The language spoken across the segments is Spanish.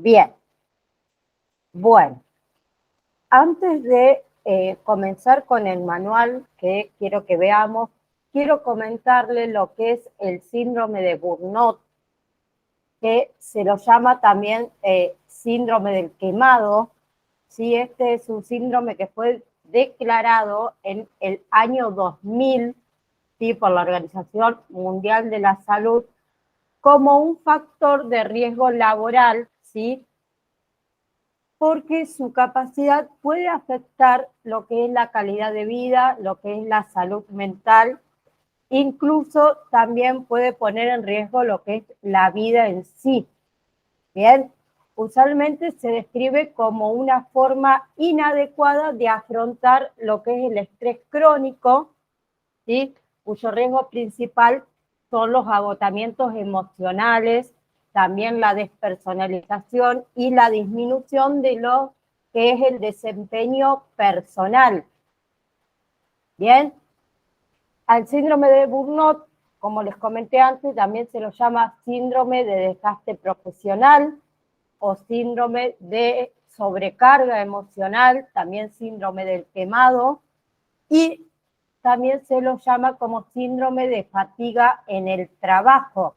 Bien, bueno, antes de comenzar con el manual que quiero que veamos, quiero comentarle lo que es el síndrome de Burnout, que se lo llama también síndrome del quemado. ¿Sí? Este es un síndrome que fue declarado en el año 2000, ¿sí? Por la Organización Mundial de la Salud como un factor de riesgo laboral, ¿sí? Porque su capacidad puede afectar lo que es la calidad de vida, lo que es la salud mental, incluso también puede poner en riesgo lo que es la vida en sí. Bien, usualmente se describe como una forma inadecuada de afrontar lo que es el estrés crónico, ¿sí? Cuyo riesgo principal son los agotamientos emocionales, también la despersonalización y la disminución de lo que es el desempeño personal. Bien, al síndrome de Burnout, como les comenté antes, también se lo llama síndrome de desgaste profesional o síndrome de sobrecarga emocional, también síndrome del quemado, y también se lo llama como síndrome de fatiga en el trabajo.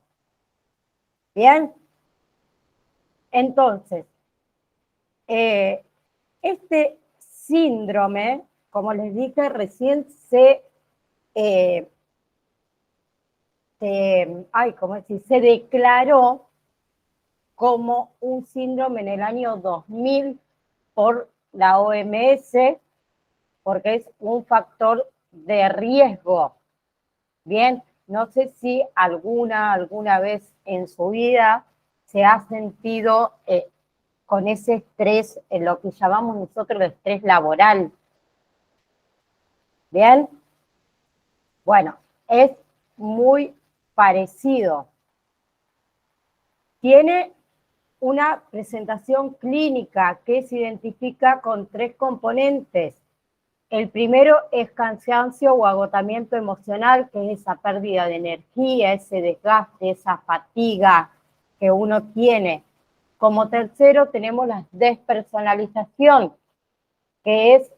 Bien, entonces, este síndrome, como les dije, recién se declaró como un síndrome en el año 2000 por la OMS, porque es un factor de riesgo. Bien, no sé si alguna vez en su vida se ha sentido con ese estrés, en lo que llamamos nosotros el estrés laboral. Bien, bueno, es muy parecido. Tiene una presentación clínica que se identifica con 3 componentes. El primero es cansancio o agotamiento emocional, que es esa pérdida de energía, ese desgaste, esa fatiga que uno tiene. Como tercero tenemos la despersonalización, que es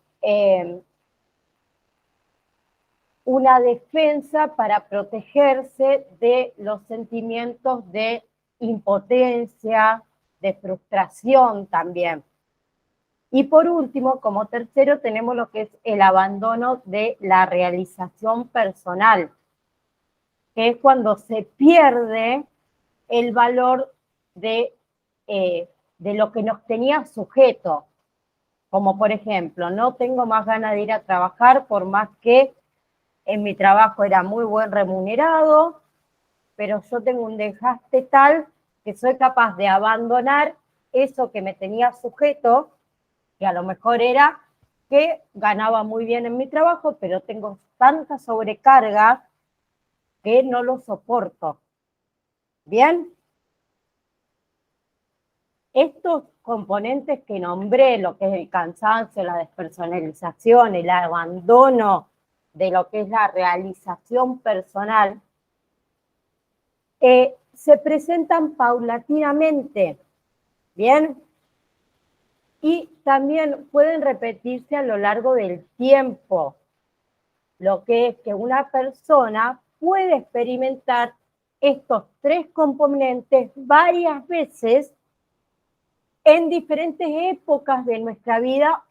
una defensa para protegerse de los sentimientos de impotencia, de frustración también. Y por último, como tercero, tenemos lo que es el abandono de la realización personal, que es cuando se pierde el valor de lo que nos tenía sujeto. Como por ejemplo, no tengo más ganas de ir a trabajar por más que en mi trabajo era muy buen remunerado, pero yo tengo un desgaste tal que soy capaz de abandonar eso que me tenía sujeto, que a lo mejor era que ganaba muy bien en mi trabajo, pero tengo tanta sobrecarga que no lo soporto. ¿Bien? Estos componentes que nombré, lo que es el cansancio, la despersonalización, el abandono de lo que es la realización personal, se presentan paulatinamente, ¿bien? Y también pueden repetirse a lo largo del tiempo, lo que es que una persona puede experimentar estos 3 componentes varias veces en diferentes épocas de nuestra vida,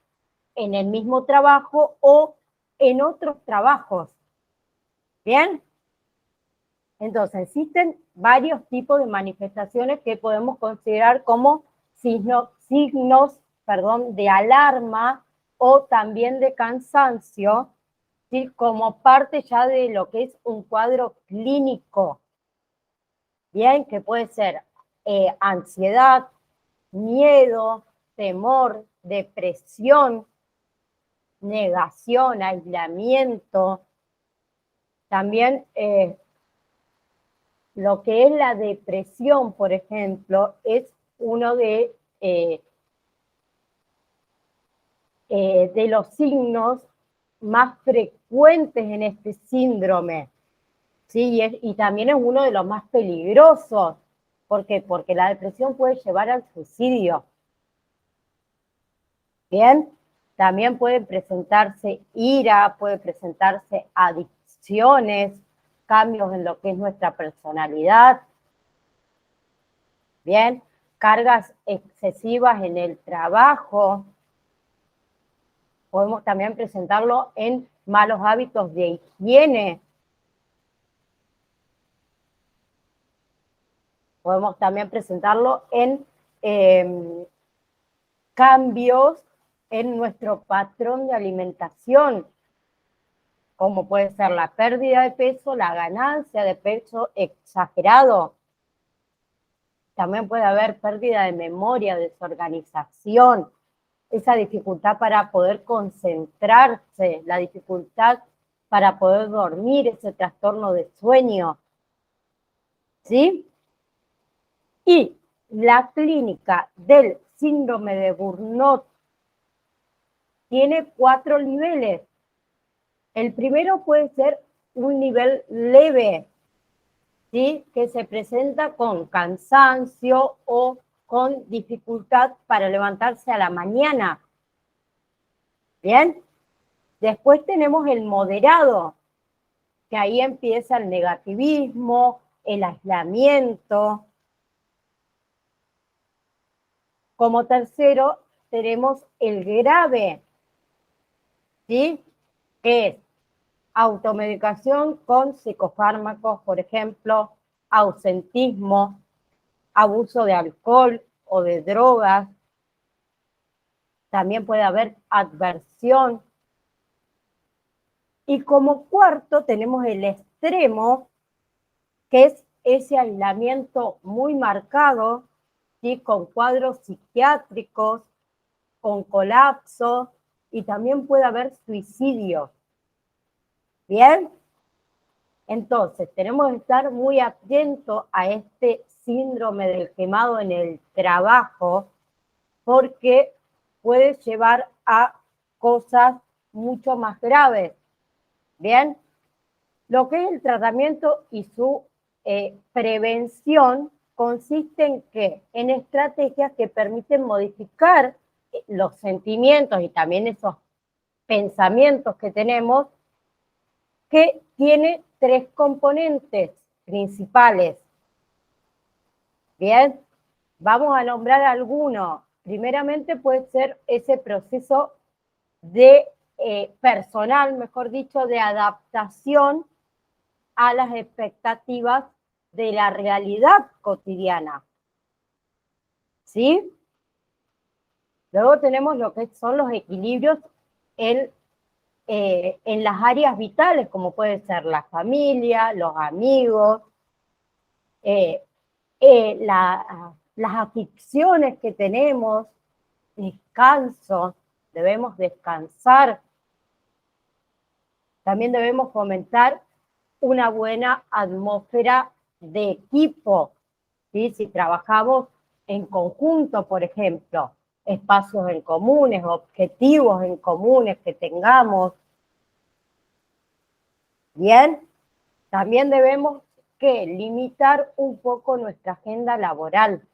en el mismo trabajo o en otros trabajos. ¿Bien? Entonces, existen varios tipos de manifestaciones que podemos considerar como signos de alarma o también de cansancio, ¿sí? Como parte ya de lo que es un cuadro clínico. Bien, que puede ser ansiedad, miedo, temor, depresión, negación, aislamiento. También lo que es la depresión, por ejemplo, es uno de los signos más frecuentes en este síndrome, ¿sí? Y también es uno de los más peligrosos, ¿Por qué? Porque la depresión puede llevar al suicidio. Bien, también puede presentarse ira, puede presentarse adicciones, cambios en lo que es nuestra personalidad. Bien, cargas excesivas en el trabajo. Podemos también presentarlo en malos hábitos de higiene. Podemos también presentarlo en cambios en nuestro patrón de alimentación, como puede ser la pérdida de peso, la ganancia de peso exagerado. También puede haber pérdida de memoria, desorganización, esa dificultad para poder concentrarse, la dificultad para poder dormir, ese trastorno de sueño. ¿Sí? Y la clínica del síndrome de Burnout tiene 4 niveles. El primero puede ser un nivel leve, ¿sí? Que se presenta con cansancio o con dificultad para levantarse a la mañana. ¿Bien? Después tenemos el moderado, que ahí empieza el negativismo, el aislamiento. Como tercero tenemos el grave, ¿sí? Que es automedicación con psicofármacos, por ejemplo, ausentismo, abuso de alcohol o de drogas. También puede haber adversión. Y como cuarto tenemos el extremo, que es ese aislamiento muy marcado, ¿sí? Con cuadros psiquiátricos, con colapso, y también puede haber suicidio. ¿Bien? Entonces, tenemos que estar muy atentos a este síndrome del quemado en el trabajo, porque puede llevar a cosas mucho más graves. Bien, lo que es el tratamiento y su prevención consiste en qué? En estrategias que permiten modificar los sentimientos y también esos pensamientos que tenemos, que tiene 3 componentes principales. Bien, vamos a nombrar algunos. Primeramente puede ser ese proceso de personal, mejor dicho, de adaptación a las expectativas de la realidad cotidiana. ¿Sí? Luego tenemos lo que son los equilibrios en las áreas vitales, como puede ser la familia, los amigos, las aficiones que tenemos, descanso, debemos descansar. También debemos fomentar una buena atmósfera de equipo, ¿sí? Si trabajamos en conjunto, por ejemplo, espacios en comunes, objetivos en comunes que tengamos. Bien, también debemos que limitar un poco nuestra agenda laboral,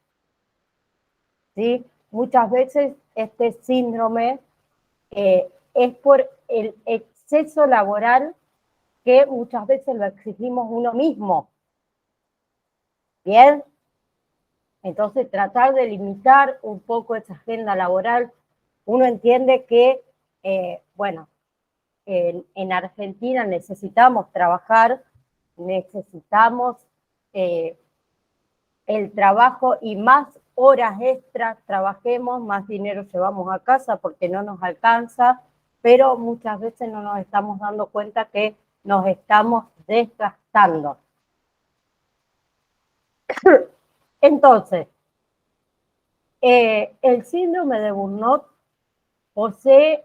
¿sí? Muchas veces este síndrome es por el exceso laboral que muchas veces lo exigimos uno mismo. Bien, entonces tratar de limitar un poco esa agenda laboral. Uno entiende que, bueno, en Argentina necesitamos trabajar, necesitamos el trabajo y más horas extras trabajemos, más dinero llevamos a casa porque no nos alcanza, pero muchas veces no nos estamos dando cuenta que nos estamos desgastando. Entonces, el síndrome de Burnout posee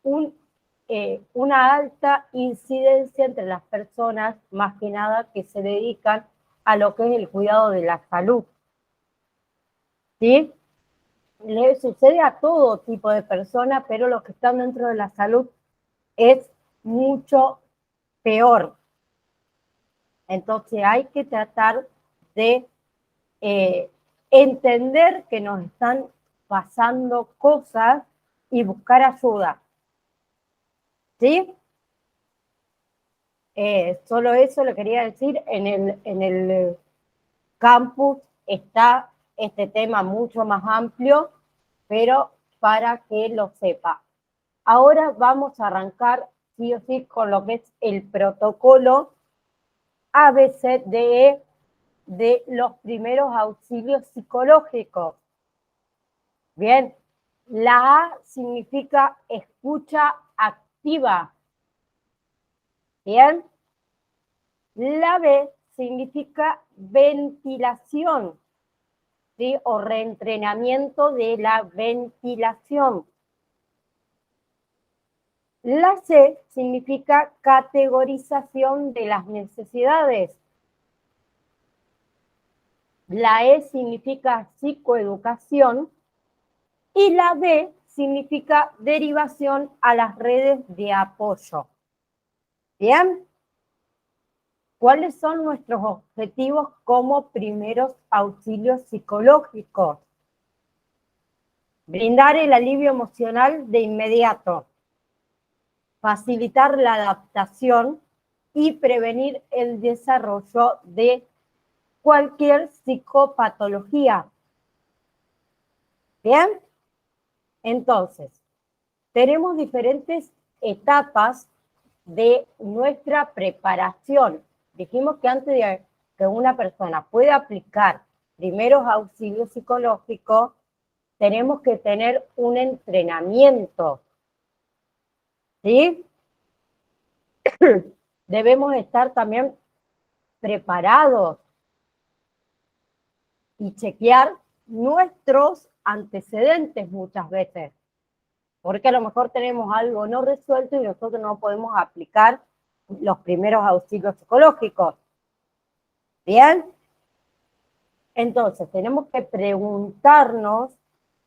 una alta incidencia entre las personas, más que nada, que se dedican a lo que es el cuidado de la salud. ¿Sí? Le sucede a todo tipo de personas, pero los que están dentro de la salud es mucho peor. Entonces hay que tratar de entender que nos están pasando cosas y buscar ayuda. ¿Sí? Solo eso le quería decir. En el campus está este tema mucho más amplio, pero para que lo sepa. Ahora vamos a arrancar sí o sí con lo que es el protocolo ABCDE de los primeros auxilios psicológicos. Bien, la A significa escucha activa. Bien, la B significa ventilación, ¿sí? O reentrenamiento de la ventilación. La C significa categorización de las necesidades. La E significa psicoeducación y la D significa derivación a las redes de apoyo. ¿Bien? ¿Cuáles son nuestros objetivos como primeros auxilios psicológicos? Brindar el alivio emocional de inmediato, facilitar la adaptación y prevenir el desarrollo de cualquier psicopatología. ¿Bien? Entonces, tenemos diferentes etapas de nuestra preparación. Dijimos que antes de que una persona pueda aplicar primeros auxilios psicológicos, tenemos que tener un entrenamiento. ¿Sí? Debemos estar también preparados y chequear nuestros antecedentes muchas veces, porque a lo mejor tenemos algo no resuelto y nosotros no podemos aplicar los primeros auxilios psicológicos. ¿Bien? Entonces, tenemos que preguntarnos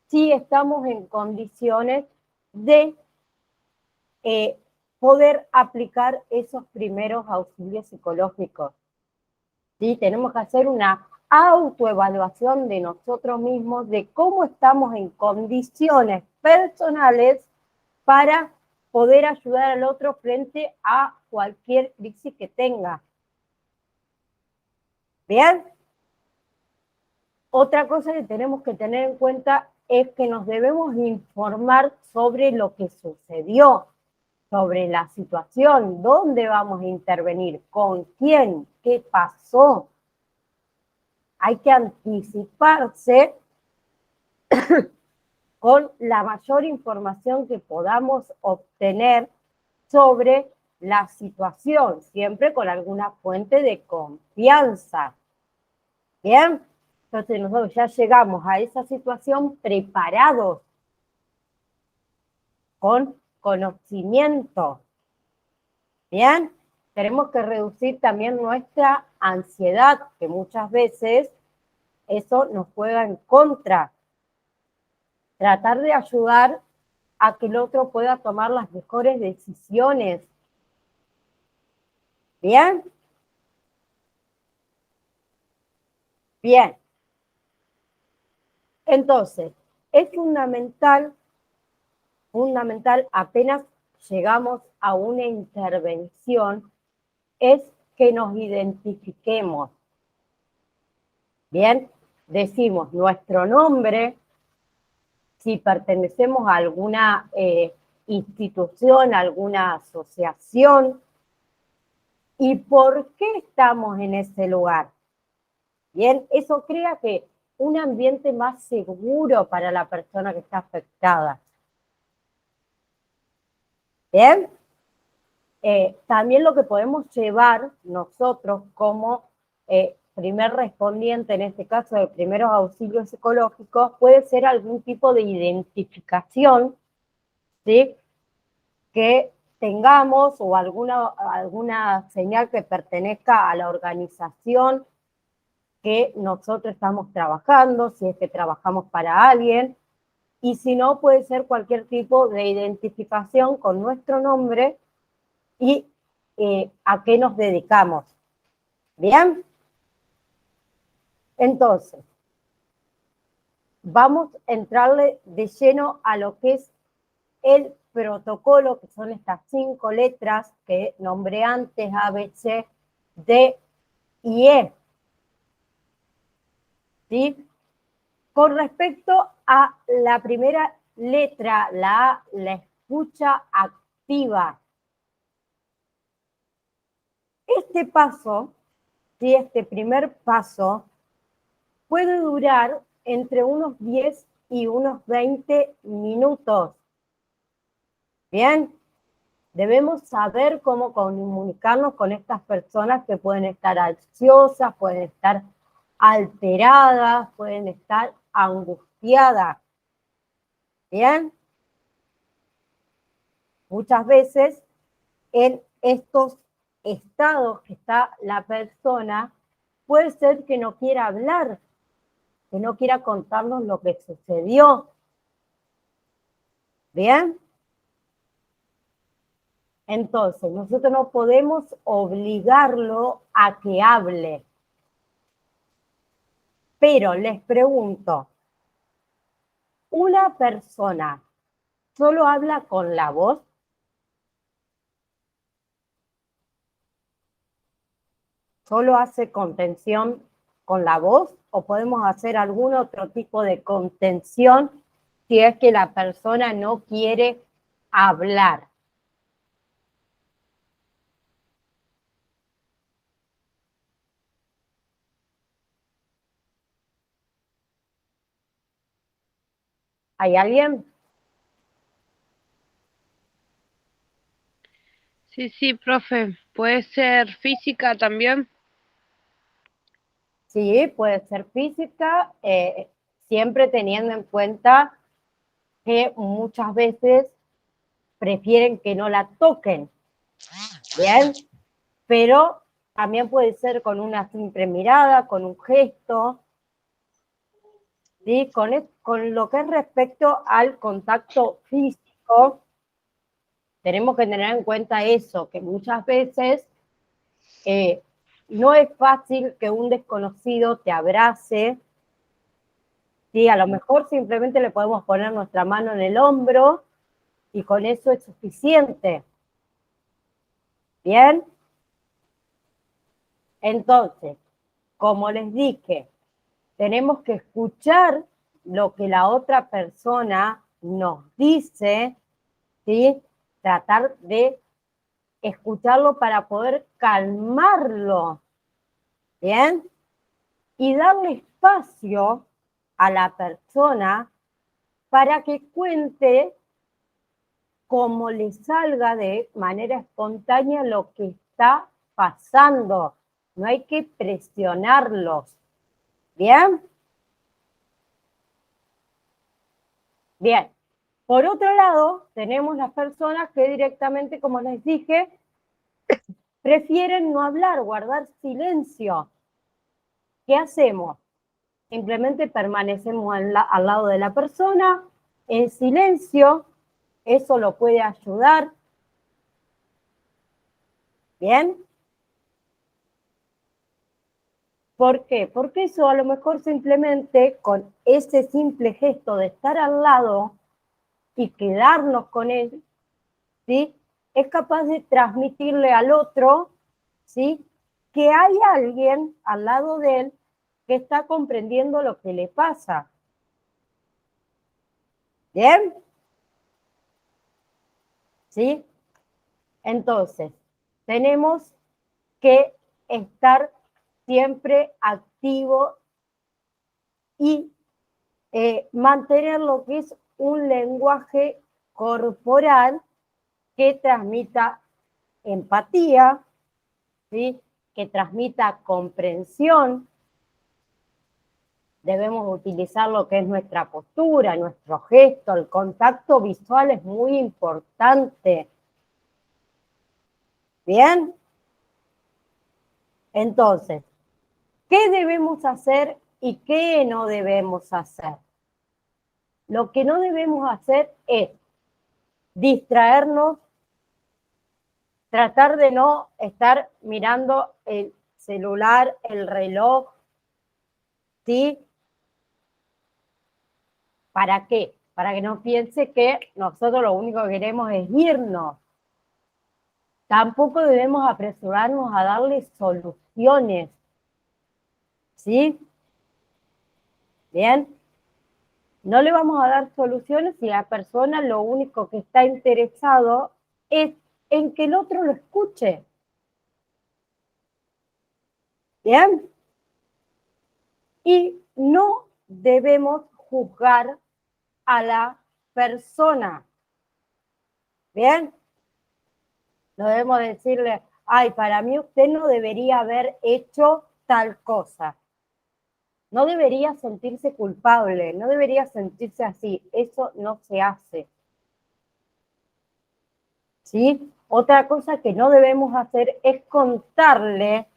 si estamos en condiciones de poder aplicar esos primeros auxilios psicológicos. ¿Sí? Tenemos que hacer una autoevaluación de nosotros mismos, de cómo estamos en condiciones personales para poder ayudar al otro frente a cualquier crisis que tenga. ¿Bien? Otra cosa que tenemos que tener en cuenta es que nos debemos informar sobre lo que sucedió, sobre la situación, dónde vamos a intervenir, con quién, qué pasó. Hay que anticiparse con la mayor información que podamos obtener sobre la situación, siempre con alguna fuente de confianza. ¿Bien? Entonces nosotros ya llegamos a esa situación preparados, con conocimiento. ¿Bien? Tenemos que reducir también nuestra ansiedad, que muchas veces eso nos juega en contra. Tratar de ayudar a que el otro pueda tomar las mejores decisiones. ¿Bien? Bien. Entonces, es fundamental apenas llegamos a una intervención, es que nos identifiquemos. Bien, decimos nuestro nombre, si pertenecemos a alguna institución, a alguna asociación, y por qué estamos en ese lugar. Bien, eso crea que un ambiente más seguro para la persona que está afectada. Bien, también lo que podemos llevar nosotros como primer respondiente, en este caso de primeros auxilios psicológicos, puede ser algún tipo de identificación, ¿sí? Que tengamos o alguna señal que pertenezca a la organización que nosotros estamos trabajando, si es que trabajamos para alguien, y si no, puede ser cualquier tipo de identificación con nuestro nombre y a qué nos dedicamos. ¿Bien? Entonces, vamos a entrarle de lleno a lo que es el protocolo, que son estas 5 letras que nombré antes, A, B, C, D y E. ¿Sí? Con respecto a la primera letra, la A, la escucha activa. Este paso, ¿sí? Este primer paso, puede durar entre unos 10 y unos 20 minutos. Bien, debemos saber cómo comunicarnos con estas personas que pueden estar ansiosas, pueden estar alteradas, pueden estar angustiadas. Bien, muchas veces en estos estados que está la persona, puede ser que no quiera hablar, que no quiera contarnos lo que sucedió. ¿Bien? Entonces, nosotros no podemos obligarlo a que hable. Pero les pregunto, ¿una persona solo habla con la voz? ¿Solo hace contención con la voz? ¿O podemos hacer algún otro tipo de contención si es que la persona no quiere hablar? ¿Hay alguien? Sí, sí, profe. ¿Puede ser física también? Sí, puede ser física, siempre teniendo en cuenta que muchas veces prefieren que no la toquen, ¿bien? Pero también puede ser con una simple mirada, con un gesto, ¿sí? Con lo que es respecto al contacto físico, tenemos que tener en cuenta eso, que muchas veces no es fácil que un desconocido te abrace, ¿sí? A lo mejor simplemente le podemos poner nuestra mano en el hombro y con eso es suficiente. ¿Bien? Entonces, como les dije, tenemos que escuchar lo que la otra persona nos dice, ¿sí? Tratar de escucharlo para poder calmarlo, ¿bien? Y darle espacio a la persona para que cuente como le salga de manera espontánea lo que está pasando. No hay que presionarlos. ¿Bien? Bien. Por otro lado, tenemos las personas que directamente, como les dije, prefieren no hablar, guardar silencio. ¿Qué hacemos? Simplemente permanecemos al lado de la persona en silencio. Eso lo puede ayudar. ¿Bien? ¿Por qué? Porque eso a lo mejor simplemente con ese simple gesto de estar al lado y quedarnos con él, ¿sí? Es capaz de transmitirle al otro, ¿sí? Que hay alguien al lado de él que está comprendiendo lo que le pasa. ¿Bien? ¿Sí? Entonces, tenemos que estar siempre activo y mantener lo que es un lenguaje corporal que transmita empatía, ¿sí? Que transmita comprensión. Debemos utilizar lo que es nuestra postura, nuestro gesto, el contacto visual es muy importante. ¿Bien? Entonces, ¿qué debemos hacer y qué no debemos hacer? Lo que no debemos hacer es distraernos, tratar de no estar mirando el celular, el reloj, ¿sí? ¿Para qué? Para que no piense que nosotros lo único que queremos es irnos. Tampoco debemos apresurarnos a darle soluciones. ¿Sí? Bien. No le vamos a dar soluciones si la persona lo único que está interesado es en que el otro lo escuche. ¿Bien? Y no debemos juzgar a la persona. ¿Bien? No debemos decirle, ay, para mí usted no debería haber hecho tal cosa. No debería sentirse culpable, no debería sentirse así. Eso no se hace. ¿Sí? Otra cosa que no debemos hacer es contarle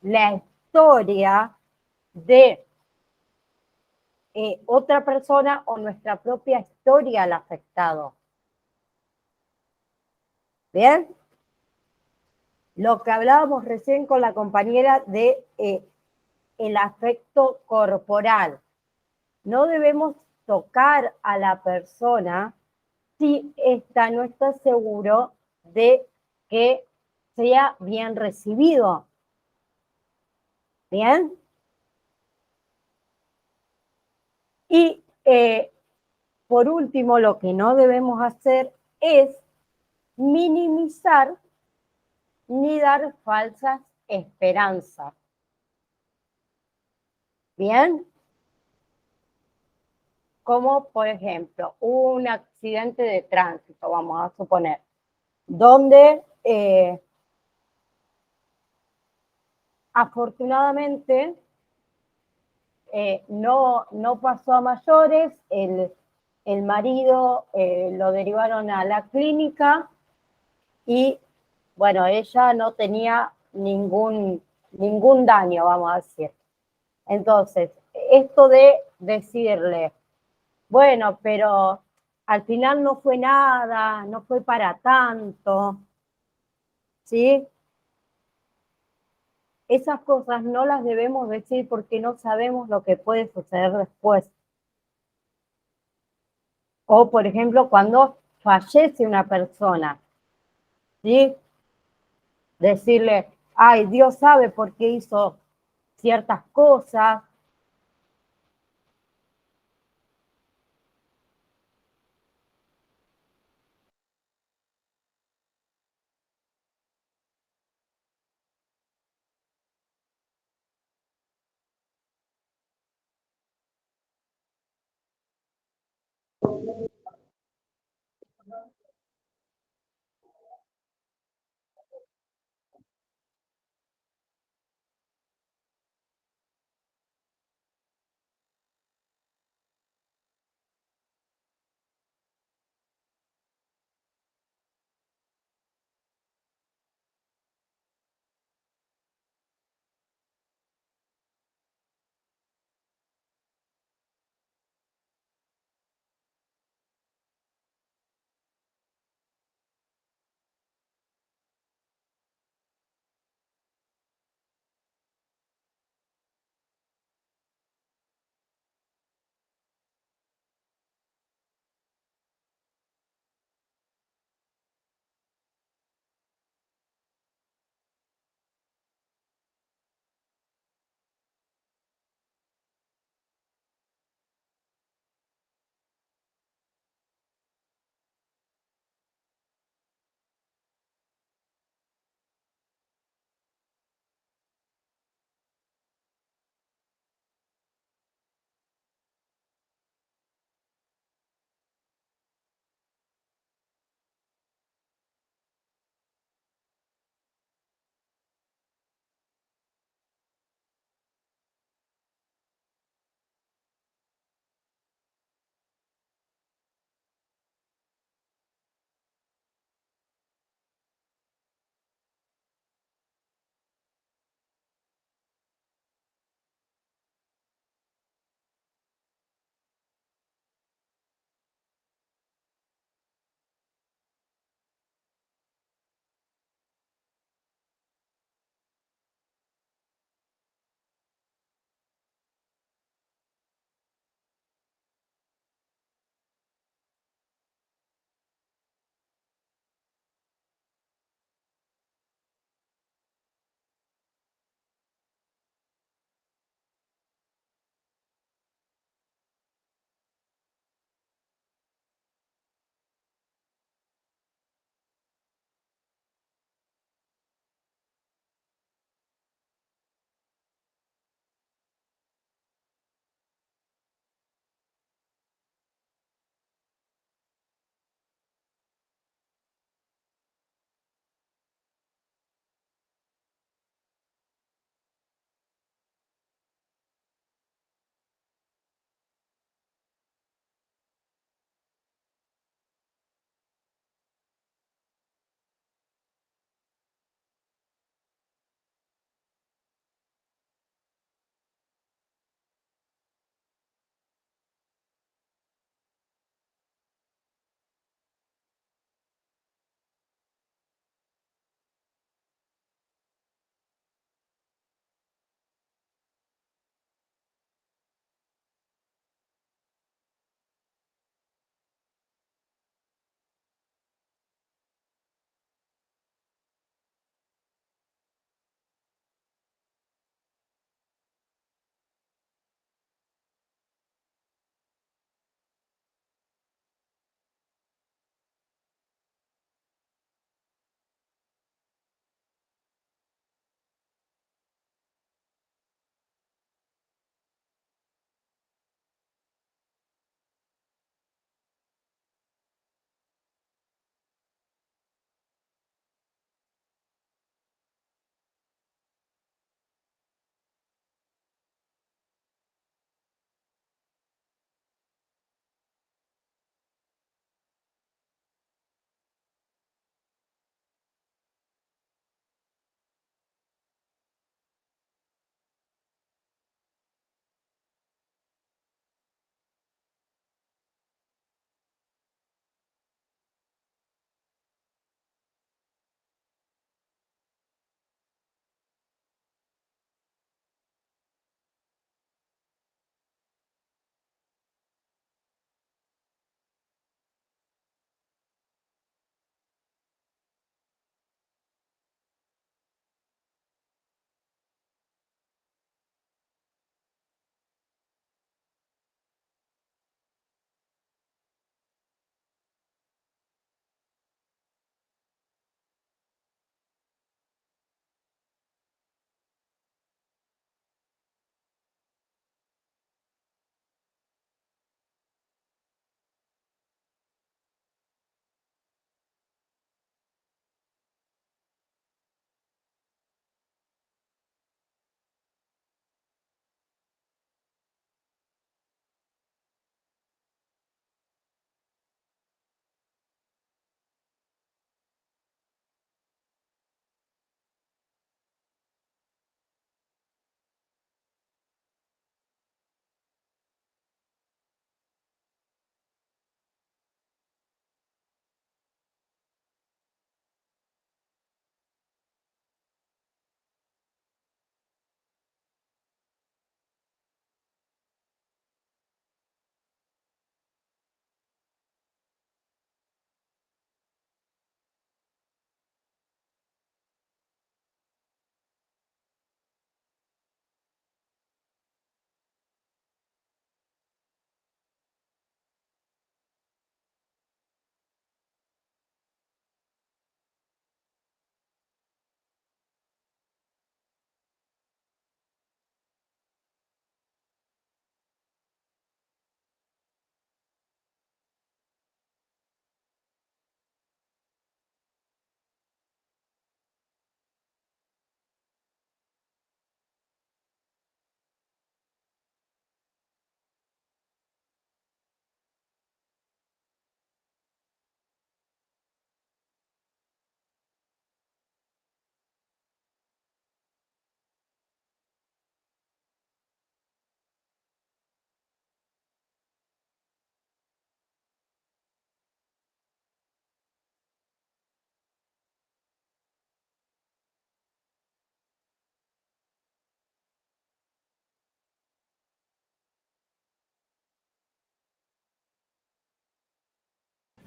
la historia de otra persona o nuestra propia historia al afectado. ¿Bien? Lo que hablábamos recién con la compañera de el afecto corporal. No debemos tocar a la persona si esta no está seguro de que sea bien recibido. ¿Bien? Y por último, lo que no debemos hacer es minimizar ni dar falsas esperanzas. ¿Bien? Como por ejemplo, un accidente de tránsito, vamos a suponer, donde afortunadamente no pasó a mayores, el marido lo derivaron a la clínica y bueno, ella no tenía ningún daño, vamos a decir. Entonces, esto de decirle, bueno, pero al final no fue nada, no fue para tanto, ¿sí? Esas cosas no las debemos decir porque no sabemos lo que puede suceder después. O, por ejemplo, cuando fallece una persona, ¿sí? Decirle, ay, Dios sabe por qué hizo ciertas cosas.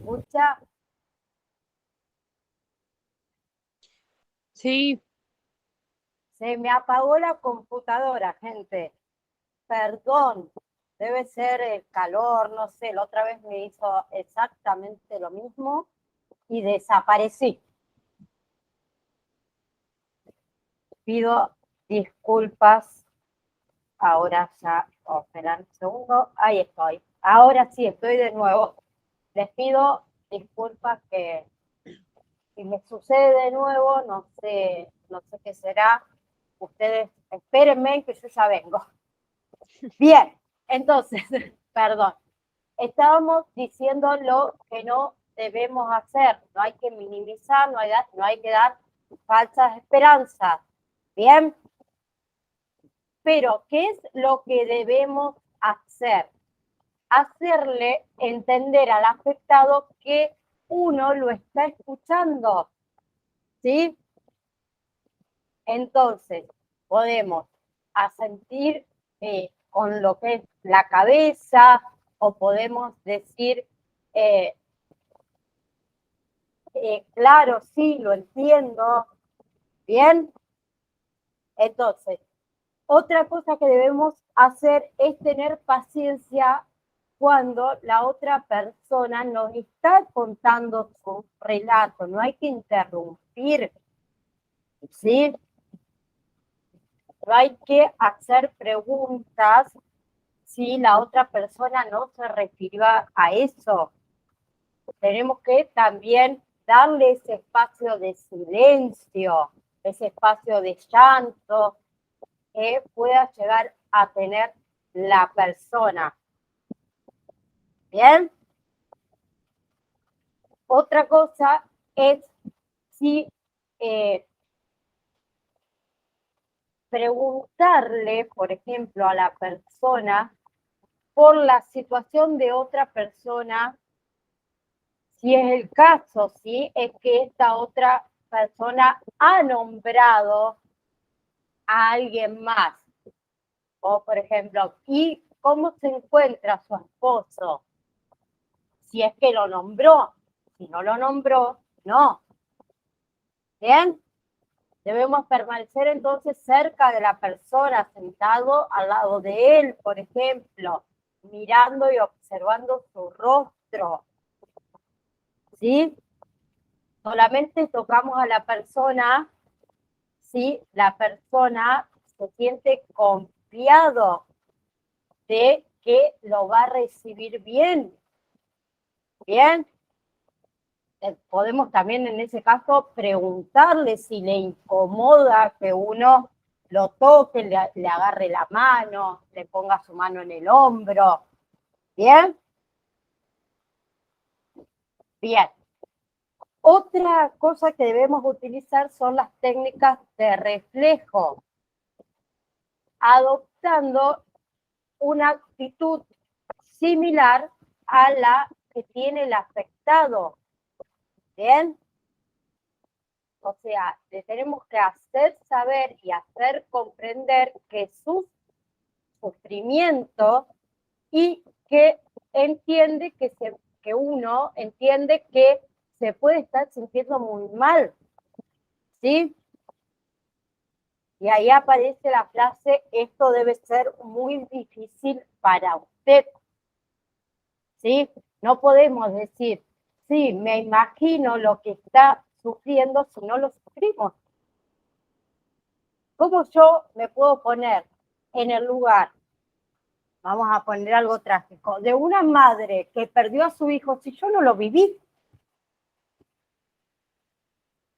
escucha? Sí, Se me apagó la computadora, gente. Perdón, debe ser el calor, no sé, la otra vez me hizo exactamente lo mismo y desaparecí. Pido disculpas. Ahora ya, esperan un segundo, ahí estoy. Ahora sí, estoy de nuevo. Les pido disculpas que si me sucede de nuevo, no sé qué será. Ustedes espérenme que yo ya vengo. Bien, entonces, perdón. Estábamos diciendo lo que no debemos hacer. No hay que minimizar, no hay que dar falsas esperanzas. Bien, pero ¿qué es lo que debemos hacer? Hacerle entender al afectado que uno lo está escuchando, ¿sí? Entonces, podemos asentir con lo que es la cabeza o podemos decir, claro, sí, lo entiendo, ¿bien? Entonces, otra cosa que debemos hacer es tener paciencia cuando la otra persona nos está contando su relato. No hay que interrumpir, ¿sí? No hay que hacer preguntas si la otra persona no se refirió a eso. Tenemos que también darle ese espacio de silencio, ese espacio de llanto que pueda llegar a tener la persona. Bien. Otra cosa es si preguntarle, por ejemplo, a la persona por la situación de otra persona, si es el caso, si es que esta otra persona ha nombrado a alguien más. O, por ejemplo, ¿y cómo se encuentra su esposo? Si es que lo nombró, si no lo nombró, no. ¿Bien? Debemos permanecer entonces cerca de la persona, sentado al lado de él, por ejemplo, mirando y observando su rostro. ¿Sí? Solamente tocamos a la persona si la persona se siente confiado de que lo va a recibir bien. Bien. Podemos también en ese caso preguntarle si le incomoda que uno lo toque, le agarre la mano, le ponga su mano en el hombro. ¿Bien? Bien. Otra cosa que debemos utilizar son las técnicas de reflejo, adoptando una actitud similar a la que tiene el afectado. ¿Bien? O sea, le tenemos que hacer saber y hacer comprender que su sufrimiento y que entiende que uno entiende que se puede estar sintiendo muy mal, ¿sí? Y ahí aparece la frase, esto debe ser muy difícil para usted, ¿sí? No podemos decir, sí, me imagino lo que está sufriendo si no lo sufrimos. ¿Cómo yo me puedo poner en el lugar, vamos a poner algo trágico, de una madre que perdió a su hijo si yo no lo viví?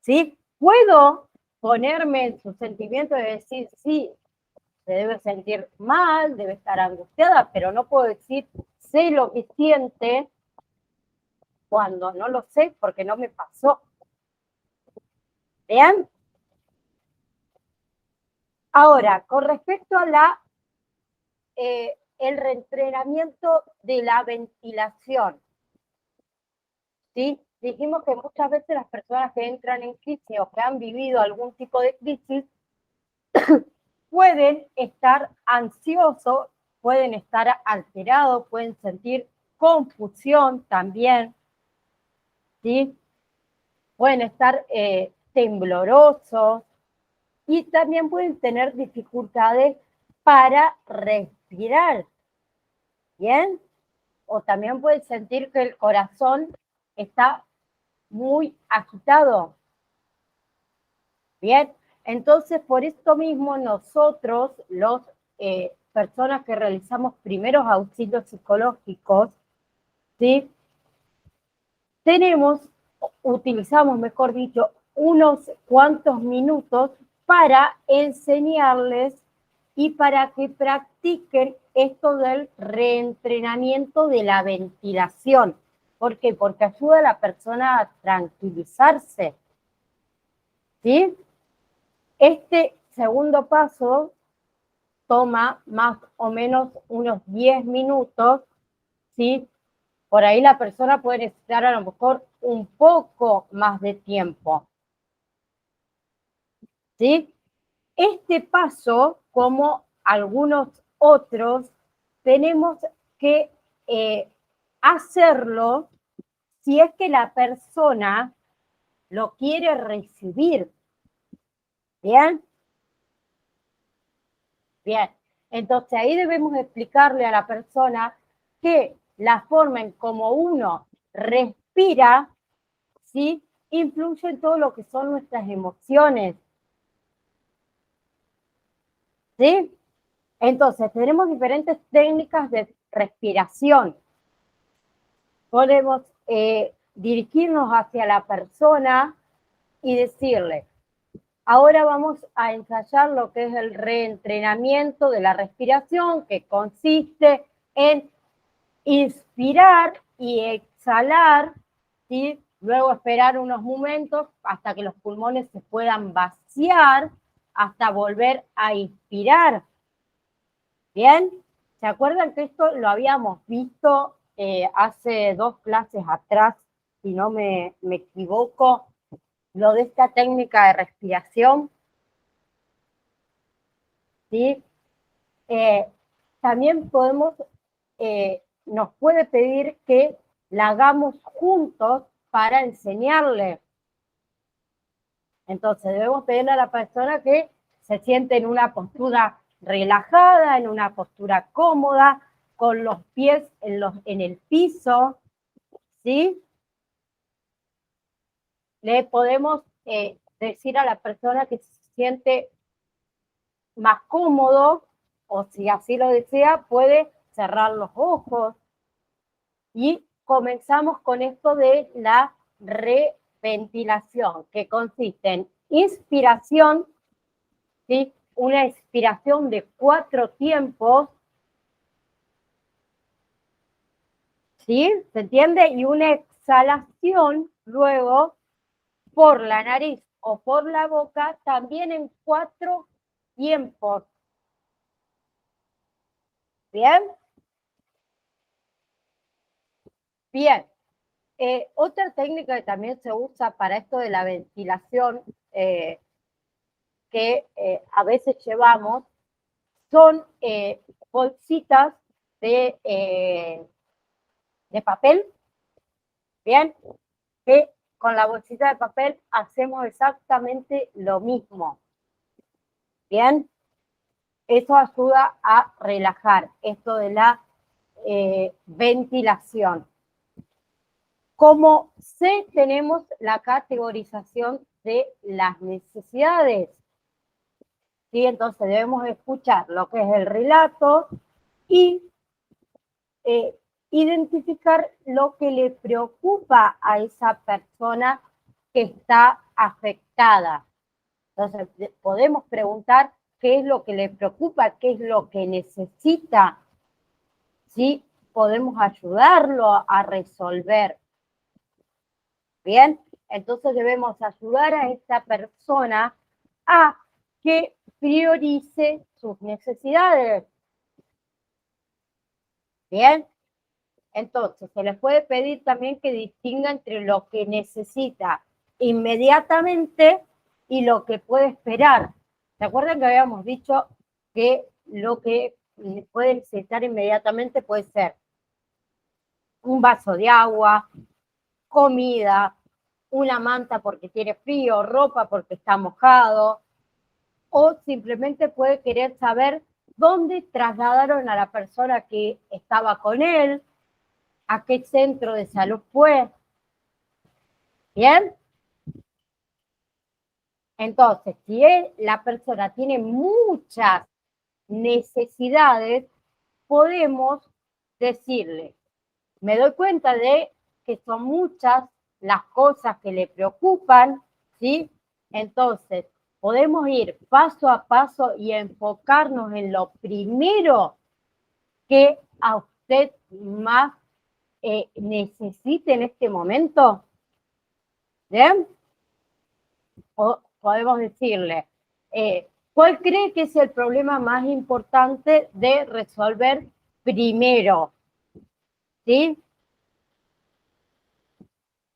¿Sí? Puedo ponerme en su sentimiento de decir, sí, se debe sentir mal, debe estar angustiada, pero no puedo decir, sé lo que siente cuando no lo sé porque no me pasó. ¿Bien? Ahora, con respecto a el reentrenamiento de la ventilación, ¿sí? Dijimos que muchas veces las personas que entran en crisis o que han vivido algún tipo de crisis pueden estar ansiosos, pueden estar alterados, pueden sentir confusión también, ¿sí? Pueden estar temblorosos y también pueden tener dificultades para respirar, ¿bien? O también pueden sentir que el corazón está muy agitado, ¿bien? Entonces, por esto mismo, nosotros, los personas que realizamos primeros auxilios psicológicos, ¿sí? Utilizamos, mejor dicho, unos cuantos minutos para enseñarles y para que practiquen esto del reentrenamiento de la ventilación. ¿Por qué? Porque ayuda a la persona a tranquilizarse, ¿sí? Este segundo paso toma más o menos unos 10 minutos, ¿sí? Por ahí la persona puede necesitar a lo mejor un poco más de tiempo, ¿sí? Este paso, como algunos otros, tenemos que hacerlo si es que la persona lo quiere recibir, ¿bien? Bien, entonces ahí debemos explicarle a la persona que la forma en cómo uno respira, ¿sí? Influye en todo lo que son nuestras emociones, ¿sí? Entonces, tenemos diferentes técnicas de respiración. Podemos dirigirnos hacia la persona y decirle, ahora vamos a ensayar lo que es el reentrenamiento de la respiración, que consiste en inspirar y exhalar, ¿sí? Luego esperar unos momentos hasta que los pulmones se puedan vaciar, hasta volver a inspirar. ¿Bien? ¿Se acuerdan que esto lo habíamos visto hace 2 clases atrás, si no me equivoco, lo de esta técnica de respiración? ¿Sí? También nos puede pedir que la hagamos juntos para enseñarle. Entonces debemos pedirle a la persona que se siente en una postura relajada, en una postura cómoda, con los pies en el piso, ¿sí? Le podemos decir a la persona que se siente más cómodo, o si así lo desea, puede cerrar los ojos. Y comenzamos con esto de la reventilación, que consiste en inspiración, ¿sí? Una expiración de 4 tiempos, ¿sí? ¿Se entiende? Y una exhalación luego por la nariz o por la boca también en 4 tiempos. ¿Bien? Bien. Otra técnica que también se usa para esto de la ventilación que a veces llevamos son bolsitas de papel, ¿bien? Que con la bolsita de papel hacemos exactamente lo mismo, ¿bien? Eso ayuda a relajar esto de la ventilación. Como C, tenemos la categorización de las necesidades, ¿sí? Entonces debemos escuchar lo que es el relato y identificar lo que le preocupa a esa persona que está afectada. Entonces, podemos preguntar qué es lo que le preocupa, qué es lo que necesita, ¿sí? Podemos ayudarlo a resolver. Bien, entonces debemos ayudar a esta persona a que priorice sus necesidades. Bien, entonces se les puede pedir también que distinga entre lo que necesita inmediatamente y lo que puede esperar. ¿Se acuerdan que habíamos dicho que lo que puede necesitar inmediatamente puede ser un vaso de agua, comida, una manta porque tiene frío, ropa porque está mojado, o simplemente puede querer saber dónde trasladaron a la persona que estaba con él, a qué centro de salud fue. ¿Bien? Entonces, si la persona tiene muchas necesidades, podemos decirle, me doy cuenta de que son muchas las cosas que le preocupan, ¿sí? Entonces, podemos ir paso a paso y enfocarnos en lo primero que a usted más necesite en este momento. ¿Bien? O podemos decirle, ¿cuál cree que es el problema más importante de resolver primero? ¿Sí?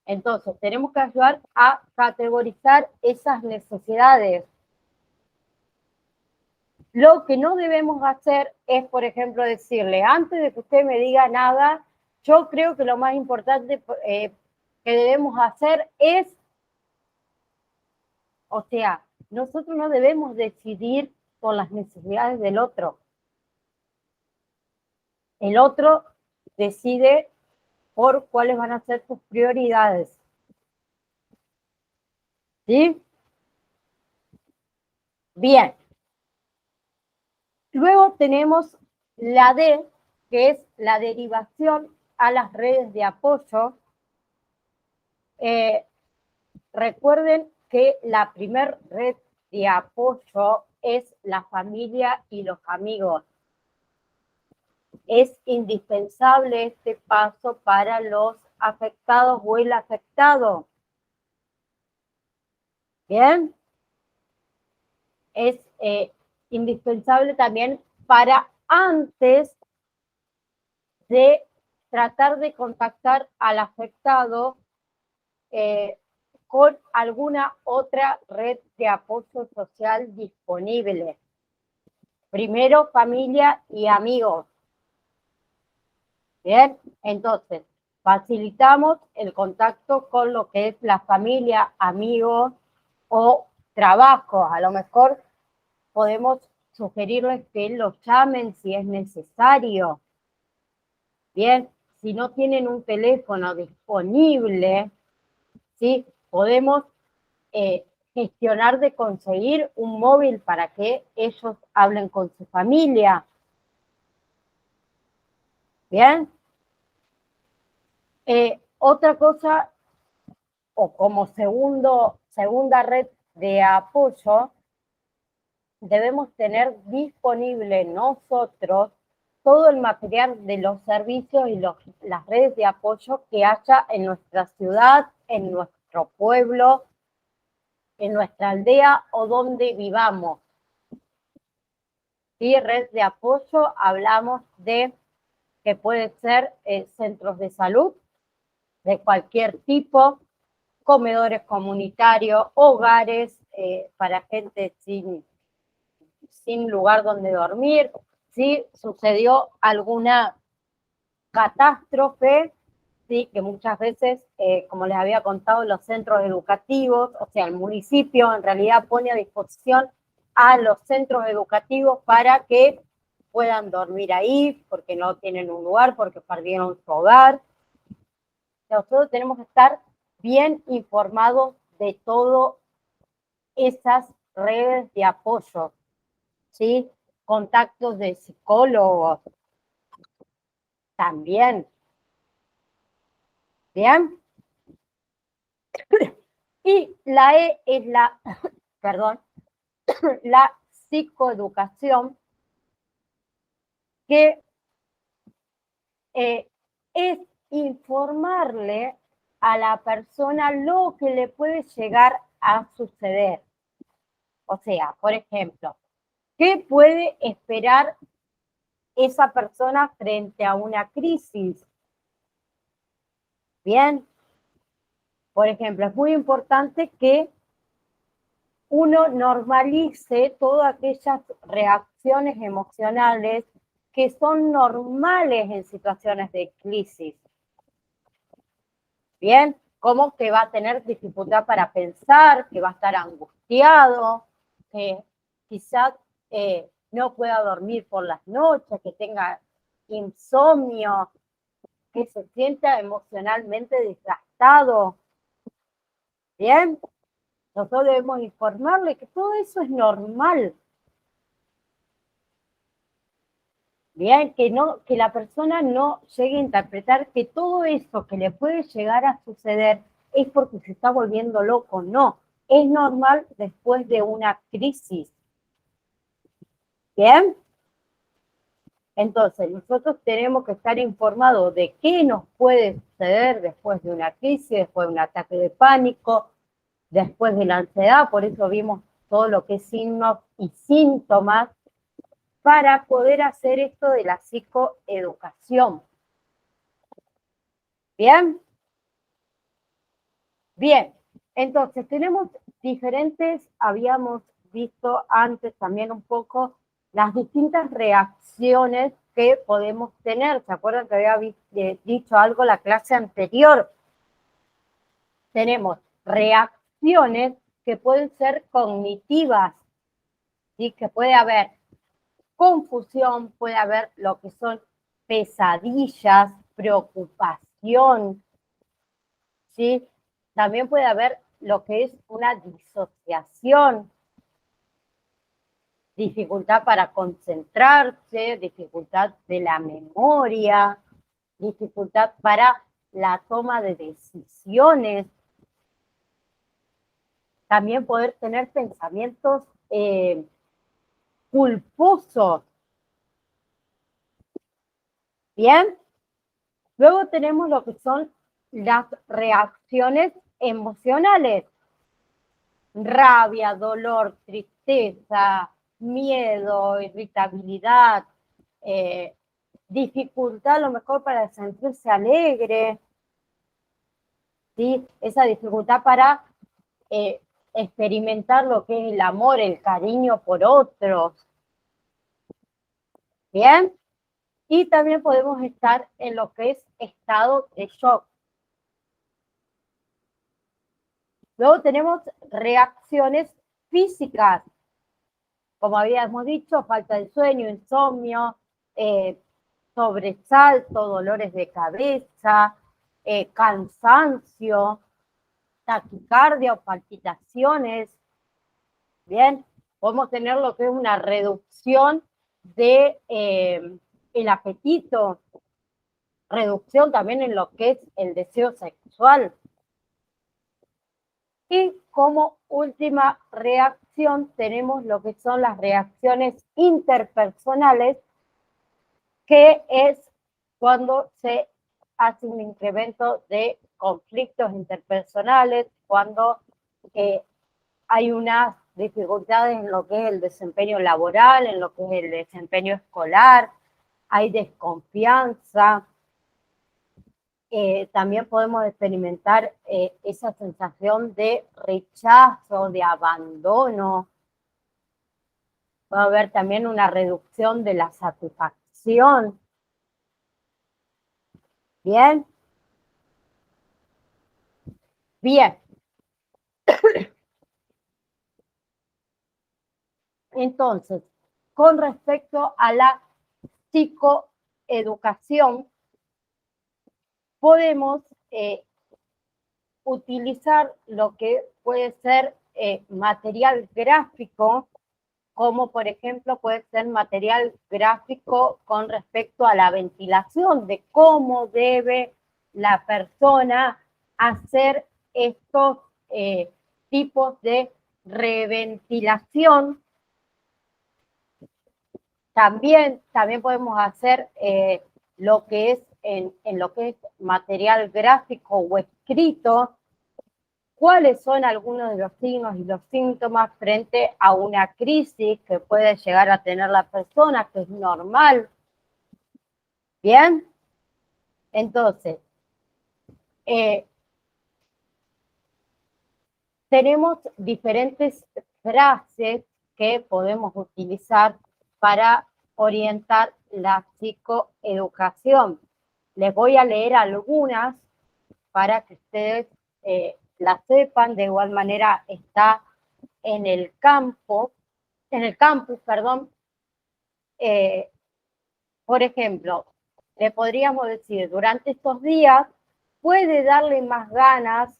Entonces, tenemos que ayudar a categorizar esas necesidades. Lo que no debemos hacer es, por ejemplo, decirle, antes de que usted me diga nada, yo creo que lo más importante que debemos hacer es, o sea, nosotros no debemos decidir por las necesidades del otro. El otro decide por cuáles van a ser sus prioridades. ¿Sí? Bien. Luego tenemos la D, que es la derivación a las redes de apoyo. Recuerden que la primer red de apoyo es la familia y los amigos. Es indispensable este paso para los afectados o el afectado. ¿Bien? Es indispensable también para antes de tratar de contactar al afectado con alguna otra red de apoyo social disponible. Primero, familia y amigos. Bien, entonces, facilitamos el contacto con lo que es la familia, amigos o trabajo. A lo mejor podemos sugerirles que los llamen si es necesario. Bien, si no tienen un teléfono disponible, ¿sí? Podemos gestionar de conseguir un móvil para que ellos hablen con su familia. Bien. Otra cosa, o como segunda red de apoyo, debemos tener disponible nosotros todo el material de los servicios y las redes de apoyo que haya en nuestra ciudad, en nuestro pueblo, en nuestra aldea o donde vivamos. ¿Sí? Red de apoyo, hablamos de que puede ser centros de salud de cualquier tipo, comedores comunitarios, hogares para gente sin lugar donde dormir. Si sucedió alguna catástrofe, ¿sí? Que muchas veces, como les había contado, los centros educativos, o sea, el municipio en realidad pone a disposición a los centros educativos para que puedan dormir ahí, porque no tienen un lugar, porque perdieron su hogar. Nosotros tenemos que estar bien informados de todas esas redes de apoyo, ¿sí? Contactos de psicólogos también. ¿Bien? Y la E es perdón, la psicoeducación, que es informarle a la persona lo que le puede llegar a suceder. O sea, por ejemplo, ¿qué puede esperar esa persona frente a una crisis? Bien, por ejemplo, es muy importante que uno normalice todas aquellas reacciones emocionales que son normales en situaciones de crisis. Bien, como que va a tener dificultad para pensar, que va a estar angustiado, que quizás no pueda dormir por las noches, que tenga insomnio, que se sienta emocionalmente desgastado. Bien, nosotros debemos informarle que todo eso es normal. Bien, que la persona no llegue a interpretar que todo eso que le puede llegar a suceder es porque se está volviendo loco. No, es normal después de una crisis. Bien, entonces nosotros tenemos que estar informados de qué nos puede suceder después de una crisis, después de un ataque de pánico, después de la ansiedad. Por eso vimos todo lo que es signos y síntomas para poder hacer esto de la psicoeducación. ¿Bien? Bien, entonces tenemos diferentes, habíamos visto antes también un poco las distintas reacciones que podemos tener. ¿Se acuerdan que había dicho algo la clase anterior? Tenemos reacciones que pueden ser cognitivas, ¿sí? Que puede haber confusión, puede haber lo que son pesadillas, preocupación, ¿sí? También puede haber lo que es una disociación, dificultad para concentrarse, dificultad de la memoria, dificultad para la toma de decisiones. También poder tener pensamientos culposos. Bien, luego tenemos lo que son las reacciones emocionales. Rabia, dolor, tristeza, miedo, irritabilidad, dificultad a lo mejor para sentirse alegre, ¿sí? Esa dificultad para experimentar lo que es el amor, el cariño por otros. ¿Bien? Y también podemos estar en lo que es estado de shock. Luego tenemos reacciones físicas, como habíamos dicho, falta de sueño, insomnio, sobresalto, dolores de cabeza, cansancio, taquicardia o palpitaciones. Bien, podemos tener lo que es una reducción de el apetito, reducción también en lo que es el deseo sexual. Y como última reacción tenemos lo que son las reacciones interpersonales, que es cuando se hace un incremento de conflictos interpersonales, cuando hay unas dificultades en lo que es el desempeño laboral, en lo que es el desempeño escolar, hay desconfianza. También podemos experimentar esa sensación de rechazo, de abandono. Puede haber también una reducción de la satisfacción. Bien. Bien. Entonces, con respecto a la psicoeducación, podemos utilizar lo que puede ser material gráfico, como por ejemplo puede ser material gráfico con respecto a la ventilación, de cómo debe la persona hacer estos tipos de reventilación. También podemos hacer lo que es en lo que es material gráfico o escrito, cuáles son algunos de los signos y los síntomas frente a una crisis que puede llegar a tener la persona, que es normal. ¿Bien? Entonces, tenemos diferentes frases que podemos utilizar para orientar la psicoeducación. Les voy a leer algunas para que ustedes la sepan. De igual manera está en el campus, perdón. Por ejemplo, le podríamos decir, durante estos días puede darle más ganas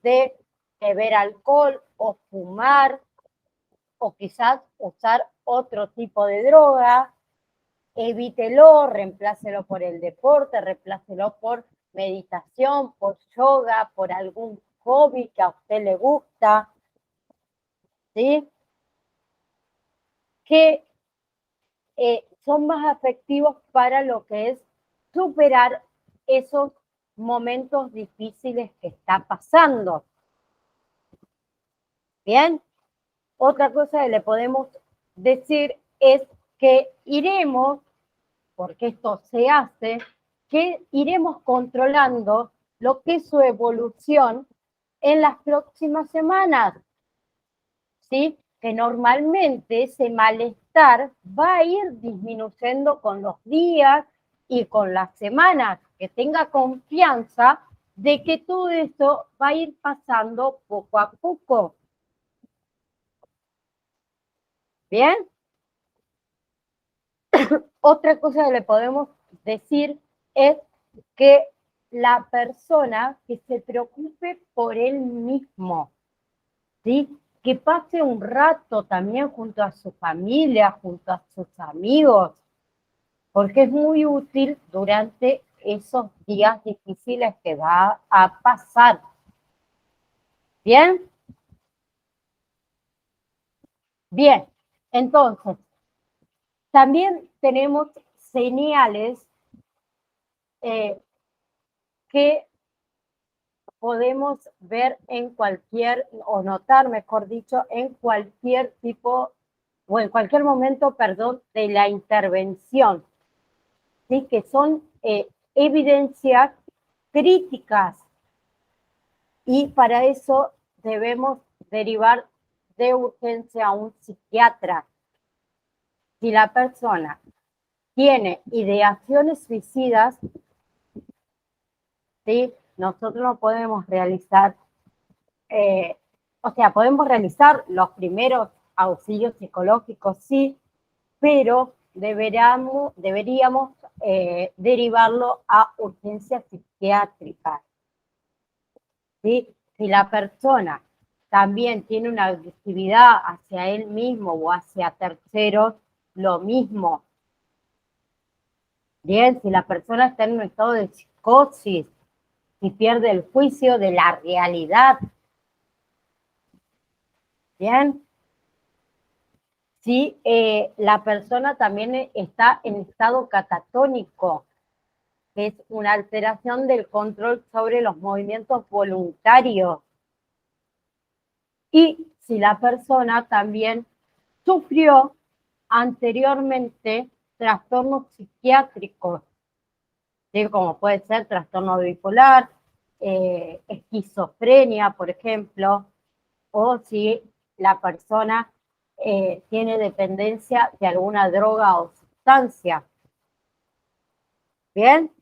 de beber alcohol o fumar o quizás usar otro tipo de droga. Evítelo, reemplácelo por el deporte, reemplácelo por meditación, por yoga, por algún hobby que a usted le gusta, ¿sí? Que son más afectivos para lo que es superar esos momentos difíciles que está pasando. Bien, otra cosa que le podemos decir es que iremos, porque esto se hace, que iremos controlando lo que es su evolución en las próximas semanas, ¿sí? Que normalmente ese malestar va a ir disminuyendo con los días y con las semanas, que tenga confianza de que todo esto va a ir pasando poco a poco. ¿Bien? Otra cosa que le podemos decir es que la persona que se preocupe por él mismo, ¿sí? Que pase un rato también junto a su familia, junto a sus amigos, porque es muy útil durante esos días difíciles que va a pasar. ¿Bien? Bien, entonces, también tenemos señales que podemos ver en cualquier, o notar, mejor dicho, en cualquier tipo, o en cualquier momento, perdón, de la intervención, ¿sí? Que son evidencias críticas, y para eso debemos derivar de urgencia a un psiquiatra. Si la persona tiene ideaciones suicidas, ¿sí? Nosotros no podemos realizar, o sea, podemos realizar los primeros auxilios psicológicos, sí, pero deberíamos derivarlo a urgencias psiquiátricas, ¿sí? Si la persona también tiene una agresividad hacia él mismo o hacia terceros, lo mismo. Bien, si la persona está en un estado de psicosis, si pierde el juicio de la realidad. Bien. Si la persona también está en estado catatónico, que es una alteración del control sobre los movimientos voluntarios. Y si la persona también sufrió anteriormente trastornos psiquiátricos, ¿sí? Como puede ser trastorno bipolar, esquizofrenia, por ejemplo, o si la persona tiene dependencia de alguna droga o sustancia. ¿Bien?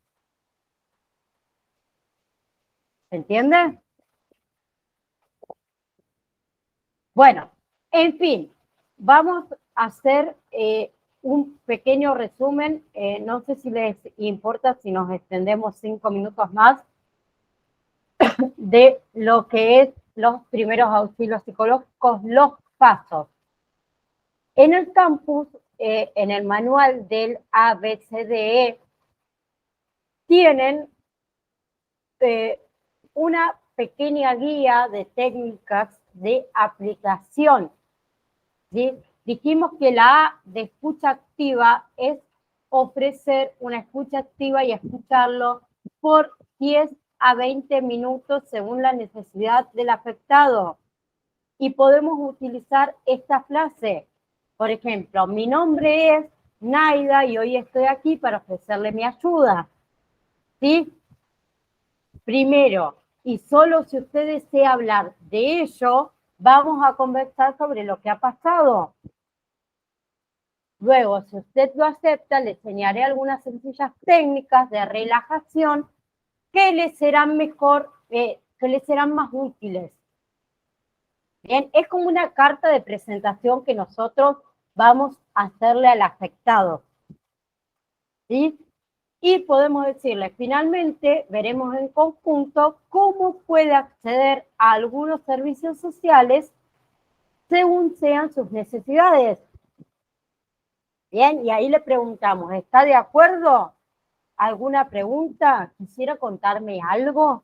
¿Se entiende? Bueno, en fin, vamos a hacer un pequeño resumen. No sé si les importa si nos extendemos 5 minutos más de lo que es los primeros auxilios psicológicos, los pasos. En el campus, en el manual del ABCDE, tienen una pequeña guía de técnicas de aplicación, ¿sí? Dijimos que la A de escucha activa es ofrecer una escucha activa y escucharlo por 10 a 20 minutos según la necesidad del afectado. Y podemos utilizar esta frase. Por ejemplo, mi nombre es Naida y hoy estoy aquí para ofrecerle mi ayuda. ¿Sí? Primero, y solo si usted desea hablar de ello, vamos a conversar sobre lo que ha pasado. Luego, si usted lo acepta, le enseñaré algunas sencillas técnicas de relajación que le serán mejor, que que le serán más útiles. Bien, es como una carta de presentación que nosotros vamos a hacerle al afectado. ¿Sí? Y podemos decirle, finalmente, veremos en conjunto cómo puede acceder a algunos servicios sociales según sean sus necesidades. Bien, y ahí le preguntamos, ¿está de acuerdo? ¿Alguna pregunta? ¿Quisiera contarme algo?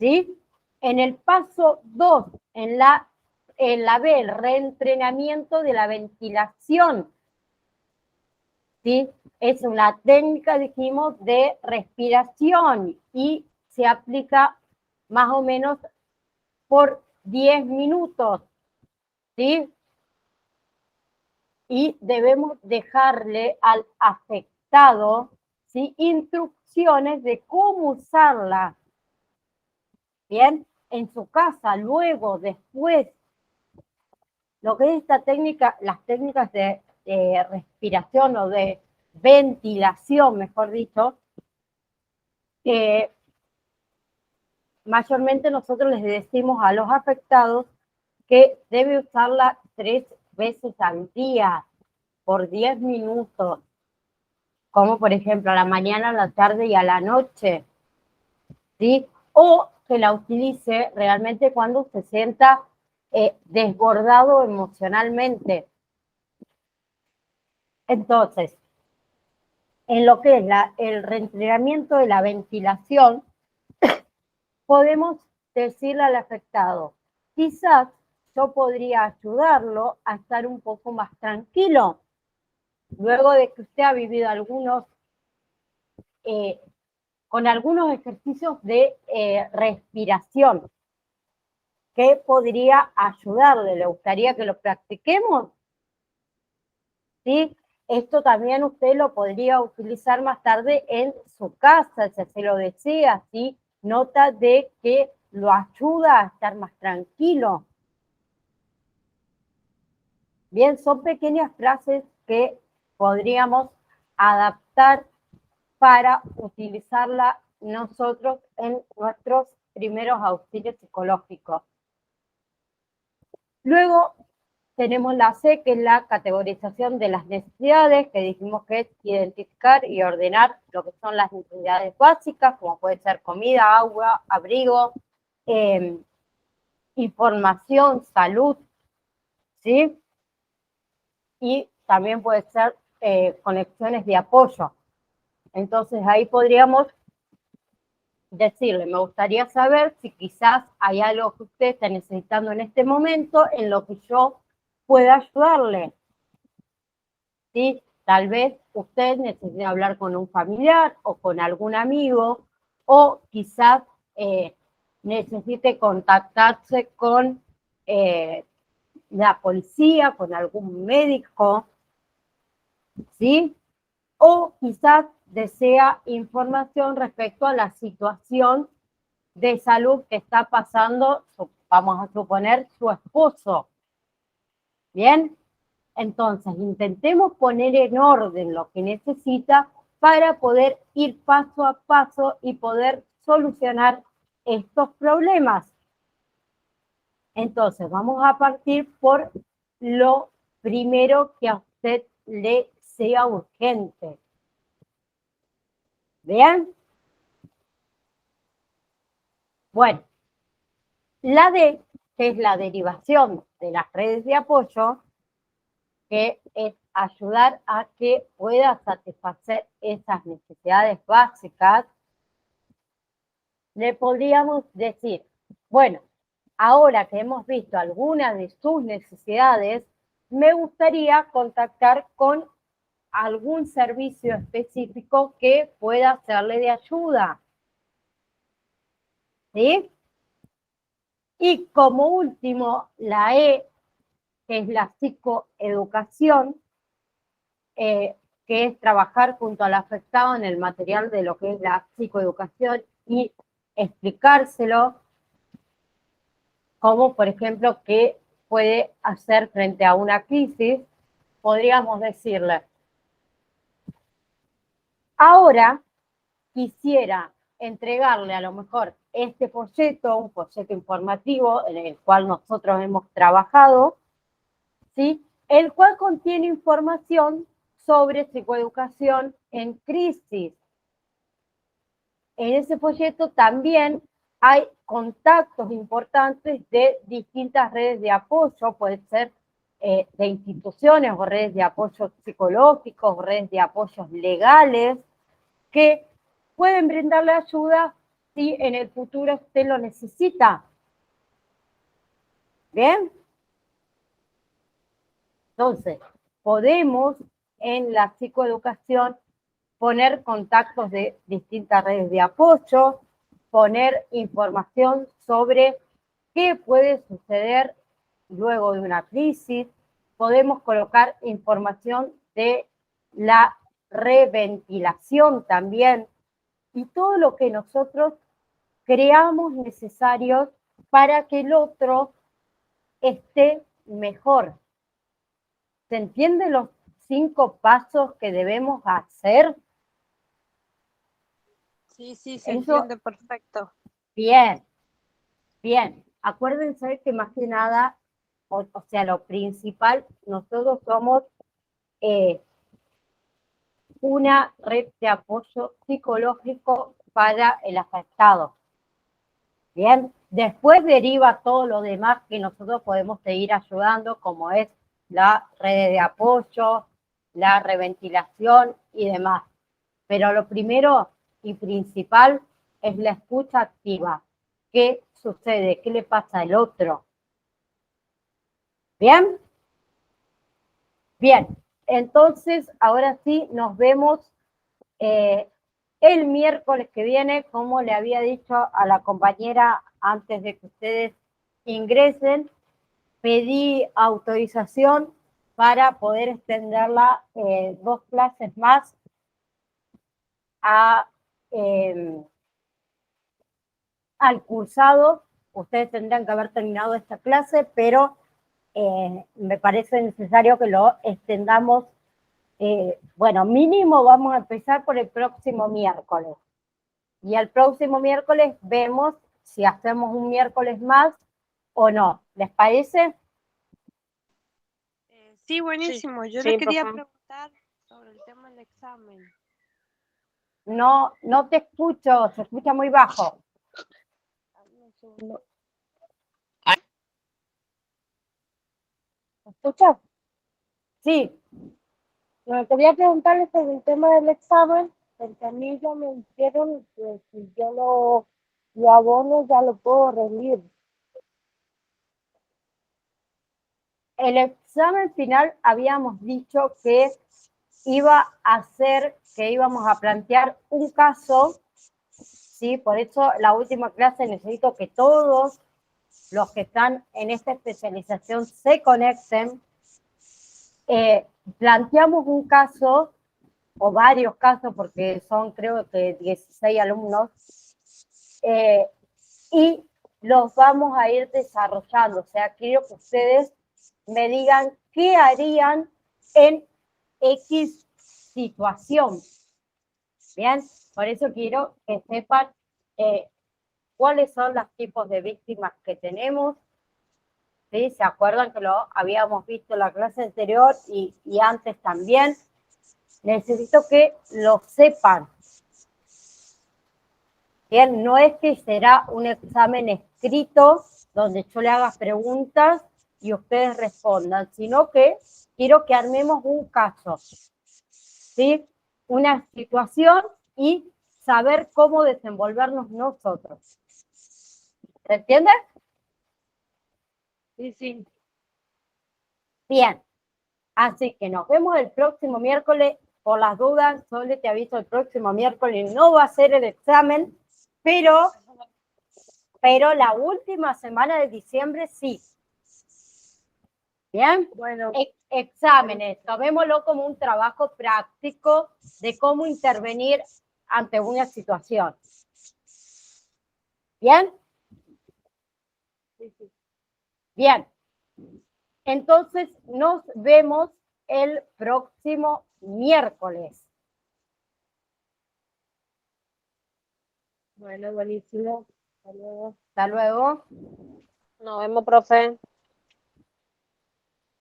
¿Sí? En el paso 2, en la B, el reentrenamiento de la ventilación. ¿Sí? Es una técnica, dijimos, de respiración y se aplica más o menos por 10 minutos. ¿Sí? Y debemos dejarle al afectado, ¿sí?, instrucciones de cómo usarla. Bien, en su casa, luego, después, lo que es esta técnica, las técnicas de respiración o de ventilación, mejor dicho, mayormente nosotros les decimos a los afectados que debe usarla 3 veces al día, por 10 minutos, como por ejemplo a la mañana, a la tarde y a la noche, ¿sí? O que la utilice realmente cuando se sienta desbordado emocionalmente. Entonces, en lo que es el reentrenamiento de la ventilación, podemos decirle al afectado, quizás yo podría ayudarlo a estar un poco más tranquilo, luego de que usted ha vivido con algunos ejercicios de respiración, que podría ayudarle. ¿Le gustaría que lo practiquemos? ¿Sí? Esto también usted lo podría utilizar más tarde en su casa, si se lo desea, ¿sí? Nota de que lo ayuda a estar más tranquilo. Bien, son pequeñas frases que podríamos adaptar para utilizarla nosotros en nuestros primeros auxilios psicológicos. Luego tenemos la C, que es la categorización de las necesidades, que dijimos que es identificar y ordenar lo que son las necesidades básicas, como puede ser comida, agua, abrigo, información, salud, ¿sí? Y también puede ser conexiones de apoyo. Entonces ahí podríamos decirle, me gustaría saber si quizás hay algo que usted está necesitando en este momento en lo que yo pueda ayudarle. ¿Sí? Tal vez usted necesite hablar con un familiar o con algún amigo, o quizás necesite contactarse con la policía, con algún médico, ¿sí? O quizás desea información respecto a la situación de salud que está pasando, vamos a suponer, su esposo. ¿Bien? Entonces, intentemos poner en orden lo que necesita para poder ir paso a paso y poder solucionar estos problemas. Entonces, vamos a partir por lo primero que a usted le sea urgente. ¿Bien? Bueno, la D, que es la derivación de las redes de apoyo, que es ayudar a que pueda satisfacer esas necesidades básicas, le podríamos decir, bueno, ahora que hemos visto algunas de sus necesidades, me gustaría contactar con algún servicio específico que pueda serle de ayuda. ¿Sí? Y como último, la E, que es la psicoeducación, que es trabajar junto al afectado en el material de lo que es la psicoeducación y explicárselo, como por ejemplo qué puede hacer frente a una crisis. Podríamos decirle, ahora quisiera entregarle a lo mejor este folleto, un folleto informativo en el cual nosotros hemos trabajado, ¿sí? El cual contiene información sobre psicoeducación en crisis. En ese folleto también hay contactos importantes de distintas redes de apoyo, puede ser de instituciones o redes de apoyo psicológicos, o redes de apoyos legales, que pueden brindarle ayuda si en el futuro usted lo necesita. ¿Bien? Entonces, podemos en la psicoeducación poner contactos de distintas redes de apoyo, poner información sobre qué puede suceder luego de una crisis, podemos colocar información de la reventilación también, y todo lo que nosotros creamos necesario para que el otro esté mejor. ¿Se entienden los 5 pasos que debemos hacer? Sí, se Eso, entiende perfecto. bien, bien. Acuérdense que más que nada, o sea, lo principal, nosotros somos una red de apoyo psicológico para el afectado. Bien, después deriva todo lo demás que nosotros podemos seguir ayudando, como es la red de apoyo, la reventilación y demás. Pero lo primero y principal es la escucha activa. ¿Qué sucede? ¿Qué le pasa al otro? ¿Bien? Bien, entonces ahora sí nos vemos el miércoles que viene, como le había dicho a la compañera antes de que ustedes ingresen, pedí autorización para poder extenderla 2 clases más al cursado. Ustedes tendrán que haber terminado esta clase, pero me parece necesario que lo extendamos. Bueno, mínimo vamos a empezar por el próximo miércoles. Y el próximo miércoles vemos si hacemos un miércoles más o no. ¿Les parece? Sí, buenísimo. Yo Sí, le quería papá. preguntar sobre el tema del examen. No, no te escucho, se escucha muy bajo. Un segundo. ¿Me escuchas? Sí. Me quería preguntarles sobre el tema del examen, porque a mí ya me dijeron que si yo lo abono ya lo puedo rendir. El examen final habíamos dicho que iba a ser, que íbamos a plantear un caso, ¿sí? Por eso la última clase necesito que todos los que están en esta especialización se conecten. Planteamos un caso, o varios casos, porque son creo que 16 alumnos, y los vamos a ir desarrollando. O sea, quiero que ustedes me digan qué harían en X situación. Bien, por eso quiero que sepan cuáles son los tipos de víctimas que tenemos. ¿Sí? ¿Se acuerdan que lo habíamos visto en la clase anterior y antes también? Necesito que lo sepan. Bien, no es que será un examen escrito donde yo le haga preguntas y ustedes respondan, sino que quiero que armemos un caso, ¿sí? Una situación y saber cómo desenvolvernos nosotros. ¿Se entiende? Sí. Bien. Así que nos vemos el próximo miércoles. Por las dudas, solo te aviso, el próximo miércoles no va a ser el examen, pero la última semana de diciembre sí. ¿Bien? Bueno. Exámenes, tomémoslo como un trabajo práctico de cómo intervenir ante una situación. ¿Bien? Sí. Bien. Entonces, nos vemos el próximo miércoles. Bueno, buenísimo. Hasta luego. Hasta luego. Nos vemos, profe.